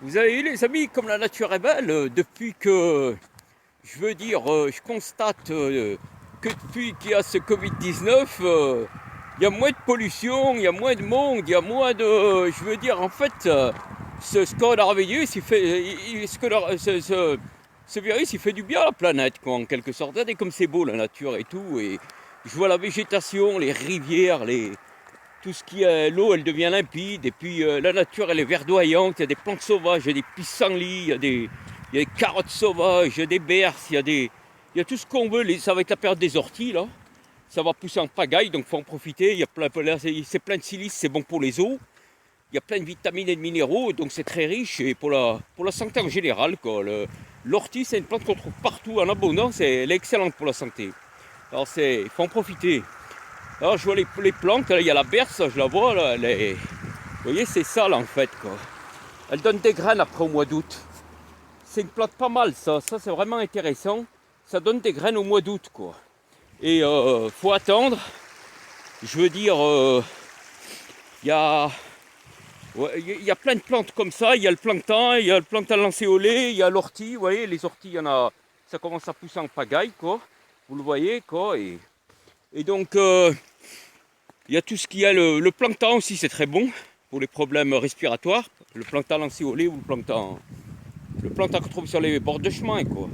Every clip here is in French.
Vous avez vu les amis, comme la nature est belle, depuis que, je constate que depuis qu'il y a ce Covid-19, il y a moins de pollution, il y a moins de monde, il y a moins de... en fait, ce coronavirus, ce virus, il fait du bien à la planète, quoi, en quelque sorte. Regardez comme c'est beau la nature et tout, et je vois la végétation, les rivières, tout ce qui est l'eau, elle devient limpide, et puis la nature, elle est verdoyante. Il y a des plantes sauvages, il y a des pissenlits, il y a des carottes sauvages, il y a des berces, il y a tout ce qu'on veut. Ça va être la période des orties là, ça va pousser en pagaille, donc faut en profiter. Il y a c'est plein de silice, c'est bon pour les os. Il y a plein de vitamines et de minéraux, donc c'est très riche et pour la santé en général, quoi. L'ortie, c'est une plante qu'on trouve partout en abondance et elle est excellente pour la santé. Alors il faut en profiter. Alors je vois les plantes, là, il y a la berce, je la vois là, vous voyez, c'est ça là en fait, quoi. Elle donne des graines après au mois d'août. C'est une plante pas mal, ça c'est vraiment intéressant. Ça donne des graines au mois d'août, quoi. Et faut attendre. Il y a, ouais, y a plein de plantes comme ça. Il y a le plancton, il y a le plancton lancéolé, il y a l'ortie. Vous voyez, les orties, il y en a, ça commence à pousser en pagaille, quoi. Vous le voyez, quoi. Et donc il y a tout ce qui est le plancton aussi, c'est très bon pour les problèmes respiratoires. Le plancton lancéolé ou le plancton qu'on trouve sur les bords de chemin, quoi.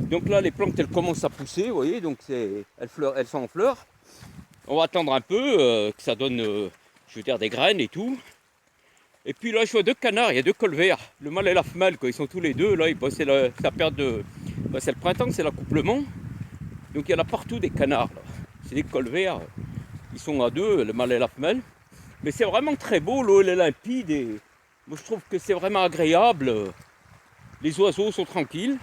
Donc là, les plantes, elles commencent à pousser, vous voyez, donc elles sont en fleurs. On va attendre un peu que ça donne, des graines et tout. Et puis là, je vois deux canards, il y a deux colverts, le mâle et la femelle, quoi. Ils sont tous les deux là. C'est la période de, c'est le printemps, c'est l'accouplement. Donc il y en a partout des canards là. C'est des colverts. Ils sont à deux, le mâle et la femelle. Mais c'est vraiment très beau, l'eau elle est limpide et moi je trouve que c'est vraiment agréable. Les oiseaux sont tranquilles.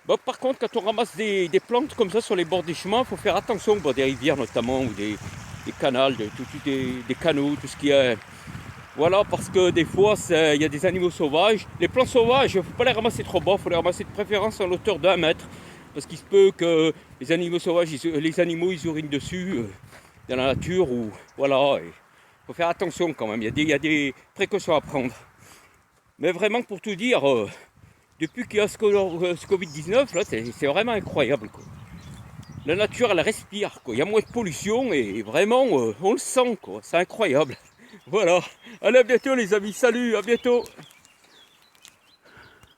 Bon, par contre, quand on ramasse des plantes comme ça sur les bords des chemins, il faut faire attention, des rivières notamment, ou des canals, des canaux, tout ce qui est. Voilà, parce que des fois, il y a des animaux sauvages. Les plantes sauvages, il ne faut pas les ramasser trop bas, il faut les ramasser de préférence à hauteur d'1 mètre. Parce qu'il se peut que les animaux sauvages, ils urinent dessus dans la nature, ou voilà. Il faut faire attention quand même, il y a des précautions à prendre. Mais vraiment, pour tout dire, depuis qu'il y a ce Covid-19, là, c'est vraiment incroyable, quoi. La nature, elle respire, quoi. Il y a moins de pollution et vraiment, on le sent, quoi. C'est incroyable. Voilà. Allez, à bientôt, les amis. Salut, à bientôt.